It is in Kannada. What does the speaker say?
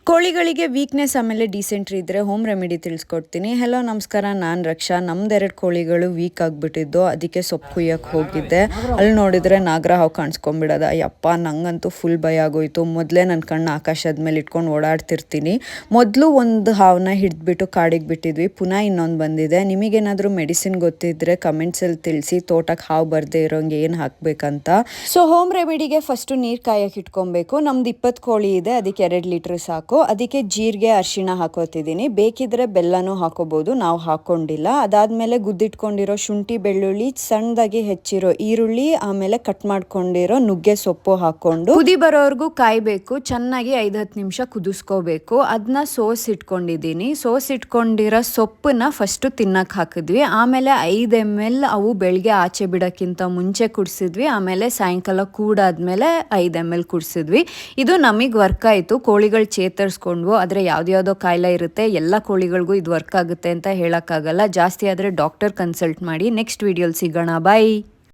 ಕೋಳಿಗಳಿಗೆ ವೀಕ್ನೆಸ್ ಆಮೇಲೆ ಡಿಸೆಂಟ್ರಿ ಇದ್ದರೆ ಹೋಮ್ ರೆಮಿಡಿ ತಿಳಿಸ್ಕೊಡ್ತೀನಿ. ಹೆಲೋ ನಮಸ್ಕಾರ, ನಾನು ರಕ್ಷಾ. ನಮ್ದೆರಡು ಕೋಳಿಗಳು ವೀಕ್ ಆಗಿಬಿಟ್ಟಿದ್ದು, ಅದಕ್ಕೆ ಸೊಪ್ಪು ಕುಯ್ಯಕ್ಕೆ ಹೋಗಿದ್ದೆ. ಅಲ್ಲಿ ನೋಡಿದರೆ ನಾಗರ ಹಾವು ಕಾಣಿಸ್ಕೊಂಡ್ಬಿಡೋದ. ಯಪ್ಪ, ನಂಗಂತೂ ಫುಲ್ ಭಯ ಆಗೋಯ್ತು. ಮೊದಲೇ ನನ್ನ ಕಣ್ಣು ಆಕಾಶದ ಮೇಲೆ ಇಟ್ಕೊಂಡು ಓಡಾಡ್ತಿರ್ತೀನಿ. ಮೊದಲು ಒಂದು ಹಾವನ್ನ ಹಿಡಿದ್ಬಿಟ್ಟು ಕಾಡಿಗೆ ಬಿಟ್ಟಿದ್ವಿ, ಪುನಃ ಇನ್ನೊಂದು ಬಂದಿದೆ. ನಿಮಗೇನಾದರೂ ಮೆಡಿಸಿನ್ ಗೊತ್ತಿದ್ದರೆ ಕಮೆಂಟ್ಸಲ್ಲಿ ತಿಳಿಸಿ, ತೋಟಕ್ಕೆ ಹಾವು ಬರದೇ ಇರೋಂಗೆ ಏನು ಹಾಕಬೇಕಂತ. ಸೊ ಹೋಮ್ ರೆಮಿಡಿಗೆ ಫಸ್ಟು ನೀರು ಕಾಯಕ್ಕೆ ಇಟ್ಕೊಬೇಕು. ನಮ್ದು 20 ಕೋಳಿ ಇದೆ, ಅದಕ್ಕೆ 2 ಲೀಟ್ರ್ ಸಾಕು. ಅದಕ್ಕೆ ಜೀರಿಗೆ, ಅರಿಶಿಣ ಹಾಕೋತಿದ್ದೀನಿ. ಬೇಕಿದ್ರೆ ಬೆಲ್ಲನೂ ಹಾಕೋಬಹುದು, ನಾವು ಹಾಕೊಂಡಿಲ್ಲ. ಅದಾದ್ಮೇಲೆ ಗುದ್ದಿಟ್ಕೊಂಡಿರೋ ಶುಂಠಿ, ಬೆಳ್ಳುಳ್ಳಿ, ಸಣ್ಣದಾಗಿ ಹೆಚ್ಚಿರೋ ಈರುಳ್ಳಿ, ಆಮೇಲೆ ಕಟ್ ಮಾಡ್ಕೊಂಡಿರೋ ನುಗ್ಗೆ ಸೊಪ್ಪು ಹಾಕೊಂಡು ಕುದಿ ಬರೋವರೆಗೂ ಕಾಯ್ಬೇಕು. ಚೆನ್ನಾಗಿ 5-10 ನಿಮಿಷ ಕುದಿಸ್ಕೋಬೇಕು. ಅದನ್ನ ಸೋಸಿಟ್ಕೊಂಡಿದ್ದೀನಿ. ಸೋಸಿಟ್ಕೊಂಡಿರೋ ಸೊಪ್ಪನ್ನ ಫಸ್ಟು ತಿನ್ನಕ್ಕೆ ಹಾಕಿದ್ವಿ. ಆಮೇಲೆ 5 ml ಅವು ಬೆಳಗ್ಗೆ ಆಚೆ ಬಿಡೋಕ್ಕಿಂತ ಮುಂಚೆ ಕುಡಿಸಿದ್ವಿ. ಆಮೇಲೆ ಸಾಯಂಕಾಲ ಕೂಡಾದ್ಮೇಲೆ 5 ml ಕುಡಿಸಿದ್ವಿ. ಇದು ನಮಗೆ ವರ್ಕ್ ಆಯಿತು. ಕೋಳಿಗಳು ಚೇತರಿಸ್ಕೊಂಡ್ವು. ಆದರೆ ಯಾವುದ್ಯಾವುದೋ ಕಾಯಿಲೆ ಇರುತ್ತೆ, ಎಲ್ಲ ಕೋಳಿಗಳಿಗೂ ಇದು ವರ್ಕ್ ಆಗುತ್ತೆ ಅಂತ ಹೇಳೋಕ್ಕಾಗಲ್ಲ. ಜಾಸ್ತಿ ಆದರೆ ಡಾಕ್ಟರ್ ಕನ್ಸಲ್ಟ್ ಮಾಡಿ. ನೆಕ್ಸ್ಟ್ ವಿಡಿಯೋಲಿ ಸಿಗೋಣ. ಬಾಯ್.